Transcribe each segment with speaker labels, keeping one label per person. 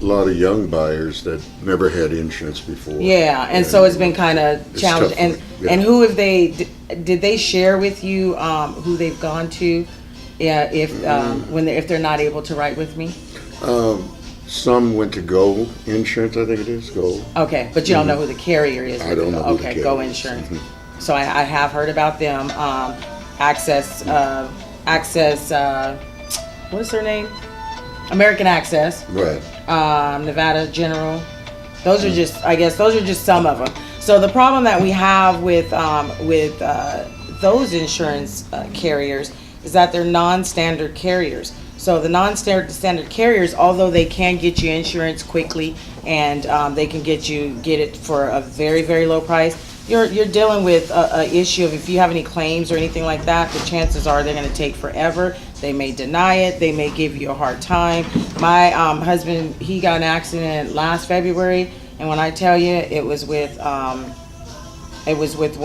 Speaker 1: lot of young buyers that never had insurance before.
Speaker 2: Yeah, and so it's been kind of challenging. And
Speaker 1: yeah.
Speaker 2: and who have they? Did they share with you who they've gone to? Yeah, if they're not able to write with me.
Speaker 1: Some went to Go Insurance, I think it is Go.
Speaker 2: Okay, but you don't know who the carrier is.
Speaker 1: I don't know who the carrier
Speaker 2: Go
Speaker 1: is.
Speaker 2: Insurance. So I have heard about them. Access. What's their name? American Access.
Speaker 1: Right.
Speaker 2: Nevada General. Those are just, I guess, those are just some of them. So the problem that we have with those insurance carriers is that they're non-standard carriers. So the non-standard carriers, although they can get you insurance quickly and they can get it for a very, very low price, you're dealing with a issue of if you have any claims or anything like that, the chances are they're going to take forever. They may deny it. They may give you a hard time. My husband, he got an accident last February, and when I tell you, it was with one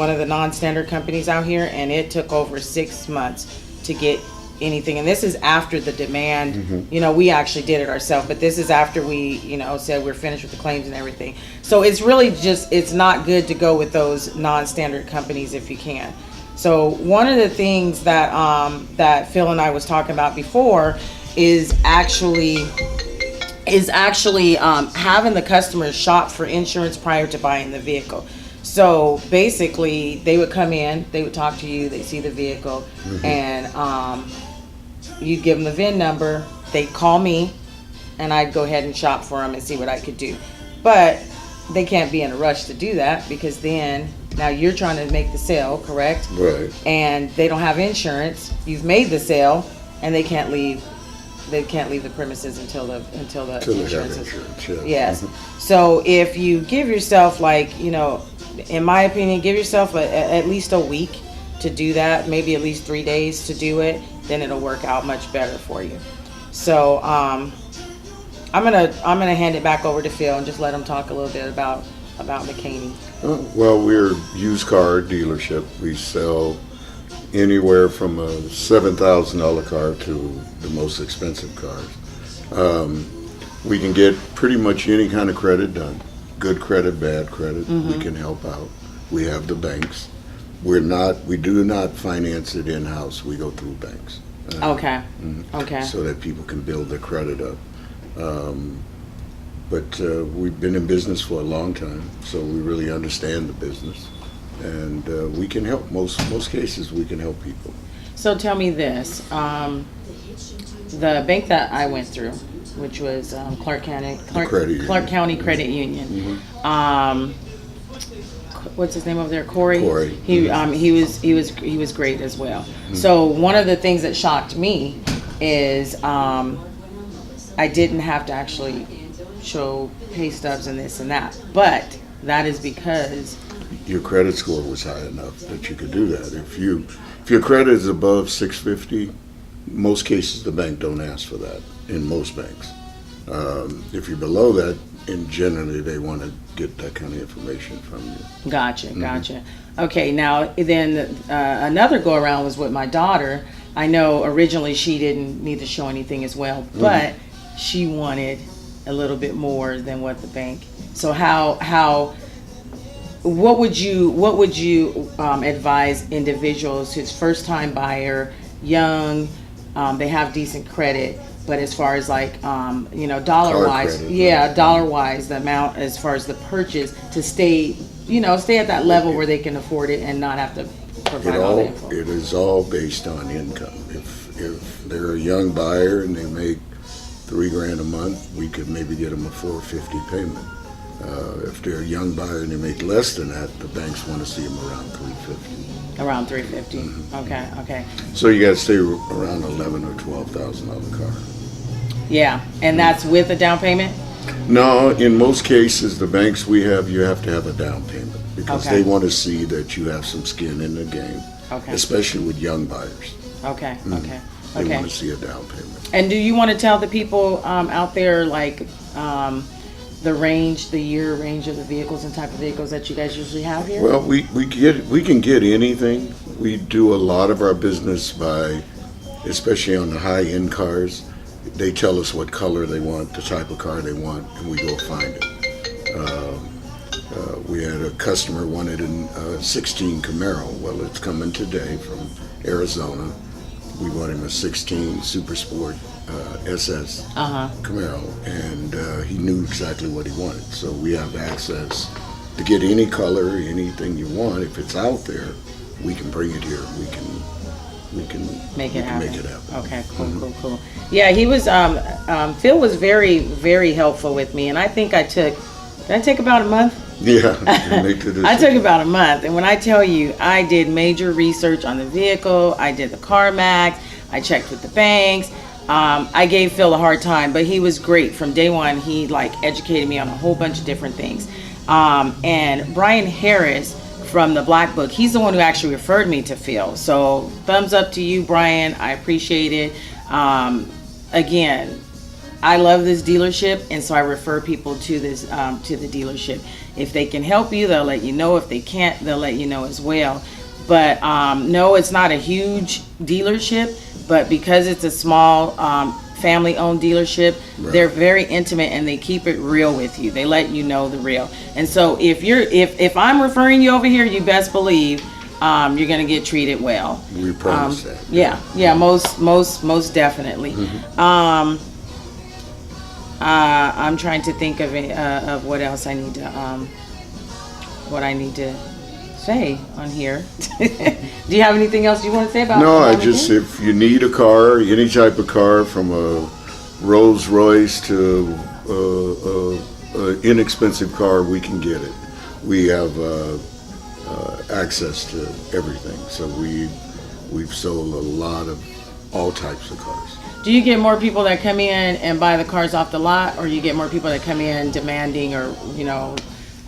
Speaker 2: of the non-standard companies out here, and it took over 6 months to get anything. And this is after the demand. You know, we actually did it ourselves, but this is after we, said we're finished with the claims and everything. So it's really just, it's not good to go with those non-standard companies if you can. So one of the things that that Phil and I was talking about before is actually having the customers shop for insurance prior to buying the vehicle. So basically, they would come in, they would talk to you, they see the vehicle, and you'd give them the VIN number. They'd call me, and I'd go ahead and shop for them and see what I could do. But they can't be in a rush to do that, because then now you're trying to make the sale, correct?
Speaker 1: Right.
Speaker 2: And they don't have insurance. You've made the sale, and they can't leave. They can't leave the premises until the insurance is.
Speaker 1: Yeah.
Speaker 2: Yes. So if you give yourself, in my opinion, give yourself at least a week to do that, maybe at least 3 days to do it, then it'll work out much better for you. So I'm gonna hand it back over to Phil and just let him talk a little bit about McCaney.
Speaker 1: Well, we're a used car dealership. We sell anywhere from a $7,000 car to the most expensive cars. We can get pretty much any kind of credit done. Good credit, bad credit. We can help out. We have the banks. We do not finance it in-house. We go through banks.
Speaker 2: Okay. Okay.
Speaker 1: So that people can build their credit up. But we've been in business for a long time, so we really understand the business. And we can help. Most cases, we can help people.
Speaker 2: So tell me this. The bank that I went through, which was Clark County Credit Union. What's his name over there? Corey. He was great as well. So one of the things that shocked me is I didn't have to actually show pay stubs and this and that, but that is because
Speaker 1: your credit score was high enough that you could do that. If your credit is above 650, most cases the bank don't ask for that in most banks. If you're below that, and generally they want to get that kind of information from you.
Speaker 2: Gotcha. Okay, now then another go around was with my daughter. I know originally she didn't need to show anything as well, but she wanted a little bit more than what the bank. So what would you advise individuals who's first time buyer, young, they have decent credit, but as far as dollar wise, the amount as far as the purchase to stay at that level where they can afford it and not have to provide all the info.
Speaker 1: It is all based on income. If they're a young buyer and they make $3,000 a month, we could maybe get them a $450 payment. If they're a young buyer and they make less than that, the banks want to see them around $350.
Speaker 2: Around $350. Okay.
Speaker 1: So you got to stay around $11,000 or $12,000 car.
Speaker 2: Yeah, and that's with a down payment?
Speaker 1: No, in most cases, the banks we have, you have to have a down payment because they want to see that you have some skin in the game. Okay. Especially with young buyers.
Speaker 2: Okay.
Speaker 1: They want to see a down payment.
Speaker 2: And do you want to tell the people out there the year range of the vehicles and type of vehicles that you guys usually have here?
Speaker 1: Well, we can get anything. We do a lot of our business by, especially on the high-end cars, they tell us what color they want, the type of car they want, and we go find it. We had a customer wanted a 16 Camaro. Well, it's coming today from Arizona. We want him a 16 Super Sport SS Camaro, and he knew exactly what he wanted. So we have access to get any color, anything you want. If it's out there, we can bring it here. We can make it happen.
Speaker 2: Okay, cool. Yeah, he was. Phil was very, very helpful with me, and I think I took. Did I take about a month?
Speaker 1: Yeah, make the decision.
Speaker 2: I took about a month, and when I tell you, I did major research on the vehicle. I did the CarMax. I checked with the banks. I gave Phil a hard time, but he was great from day one. He educated me on a whole bunch of different things. And Brian Harris from the Black Book, he's the one who actually referred me to Phil. So thumbs up to you, Brian. I appreciate it. Again, I love this dealership, and so I refer people to this to the dealership. If they can help you, they'll let you know. If they can't, they'll let you know as well. But no, it's not a huge dealership, but because it's a small family-owned dealership, right, they're very intimate and they keep it real with you. They let you know the real. And so if I'm referring you over here, you best believe you're gonna get treated well.
Speaker 1: We promise that.
Speaker 2: Yeah, most definitely.
Speaker 1: Mm-hmm.
Speaker 2: I'm trying to think of what else I need to say on here. Do you have anything else you want to say about?
Speaker 1: No, if you need a car, any type of car, from a Rolls Royce to an inexpensive car, we can get it. We have access to everything, so we've sold a lot of all types of cars.
Speaker 2: Do you get more people that come in and buy the cars off the lot, or you get more people that come in demanding or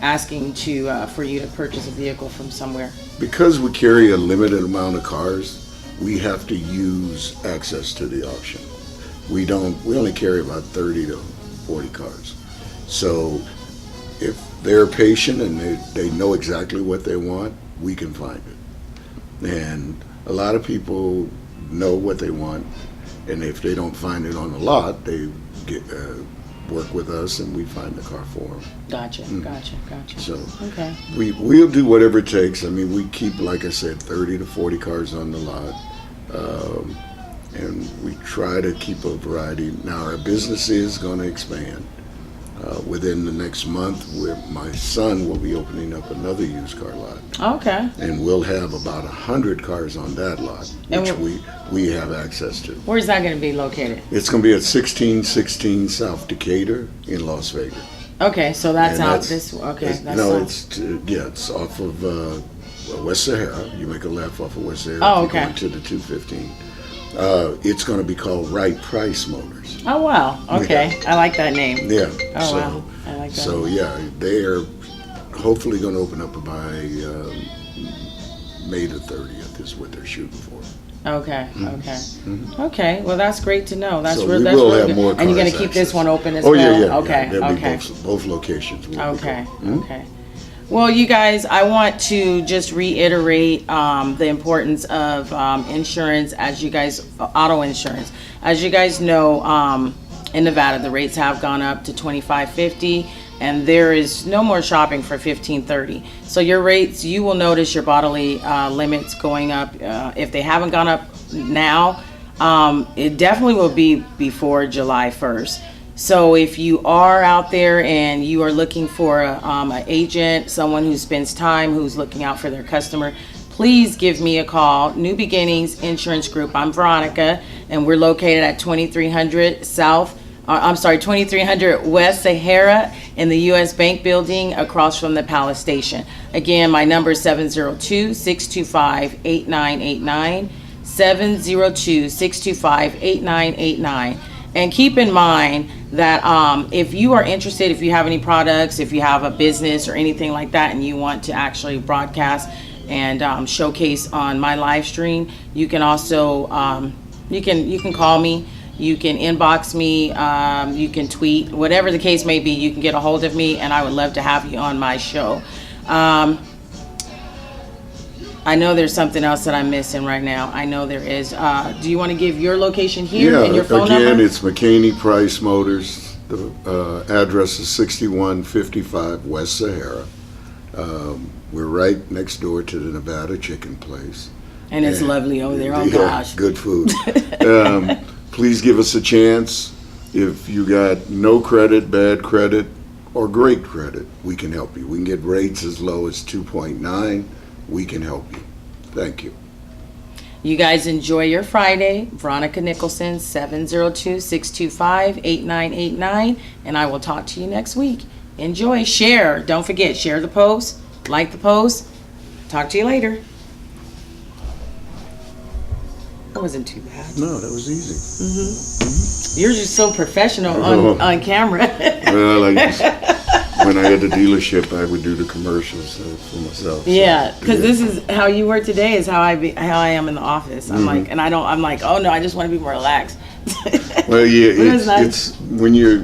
Speaker 2: asking for you to purchase a vehicle from somewhere?
Speaker 1: Because we carry a limited amount of cars, we have to use access to the auction. We only carry about 30 to 40 cars. So if they're patient and they know exactly what they want, we can find it. And a lot of people know what they want, and if they don't find it on the lot, they work with us and we find the car for them.
Speaker 2: Gotcha.
Speaker 1: So
Speaker 2: okay,
Speaker 1: we'll do whatever it takes. I mean, we keep, like I said, 30 to 40 cars on the lot, and we try to keep a variety. Now our business is going to expand. Within the next month, my son will be opening up another used car lot.
Speaker 2: Okay.
Speaker 1: And we'll have about 100 cars on that lot, which we have access to.
Speaker 2: Where's that going to be located?
Speaker 1: It's going to be at 1616 South Decatur in Las Vegas.
Speaker 2: Okay, so that's
Speaker 1: And
Speaker 2: out this. Okay, that's
Speaker 1: no,
Speaker 2: south.
Speaker 1: it's off of West Sahara. You make a left off of West Sahara.
Speaker 2: Oh,
Speaker 1: if you're
Speaker 2: okay.
Speaker 1: going to the 215. It's going to be called Right Price Motors.
Speaker 2: Oh wow. Okay, yeah. I like that name.
Speaker 1: Yeah.
Speaker 2: Oh wow. I like that.
Speaker 1: So yeah, they are hopefully going to open up by May the 30th is what they're shooting for.
Speaker 2: Okay.
Speaker 1: Mm-hmm.
Speaker 2: Okay.
Speaker 1: Mm-hmm.
Speaker 2: Okay. Well, that's great to know. That's
Speaker 1: so
Speaker 2: real.
Speaker 1: we
Speaker 2: That's
Speaker 1: will
Speaker 2: really
Speaker 1: have
Speaker 2: good.
Speaker 1: more
Speaker 2: And you're going to
Speaker 1: cars
Speaker 2: keep this
Speaker 1: access.
Speaker 2: one open as
Speaker 1: Oh
Speaker 2: well.
Speaker 1: yeah.
Speaker 2: Okay.
Speaker 1: There'll
Speaker 2: Okay.
Speaker 1: be both locations.
Speaker 2: Okay.
Speaker 1: Mm-hmm.
Speaker 2: Okay. Well, you guys, I want to just reiterate the importance of insurance, auto insurance. As you guys know, in Nevada, the rates have gone up to $25.50, and there is no more shopping for $15.30. So your rates, you will notice your bodily limits going up. If they haven't gone up now, it definitely will be before July 1st. So if you are out there and you are looking for an agent, someone who spends time, who's looking out for their customer, please give me a call. New Beginnings Insurance Group. I'm Veronica, and we're located at 2300 West Sahara in the U.S. Bank Building across from the Palace Station. Again, my number is 702-625-8989, 702-625-8989. And keep in mind that if you are interested, if you have any products, if you have a business or anything like that, and you want to actually broadcast and showcase on my live stream, you can also you can call me, you can inbox me, you can tweet, whatever the case may be. You can get a hold of me, and I would love to have you on my show. I know there's something else that I'm missing right now. I know there is. Do you want to give your location here and your phone
Speaker 1: again,
Speaker 2: number?
Speaker 1: it's McCaney-Price Motors. The address is 6155 West Sahara. We're right next door to the Nevada Chicken Place.
Speaker 2: And it's lovely over there. Oh,
Speaker 1: yeah,
Speaker 2: gosh.
Speaker 1: good food. Please give us a chance. If you got no credit, bad credit, or great credit, we can help you. We can get rates as low as 2.9. We can help you. Thank you.
Speaker 2: You guys enjoy your Friday. Veronica Nicholson, 702-625-8989. And I will talk to you next week. Enjoy. Share. Don't forget, share the post. Like the post. Talk to you later. That wasn't too bad.
Speaker 1: No, that was easy.
Speaker 2: You're just so professional on camera.
Speaker 1: Well, when I had the dealership, I would do the commercials for myself.
Speaker 2: Yeah, because this is how you were today. Is how I am in the office. I'm like, and I'm like, oh no, I just want to be more relaxed.
Speaker 1: Well, yeah,
Speaker 2: But it was nice.
Speaker 1: it's when you're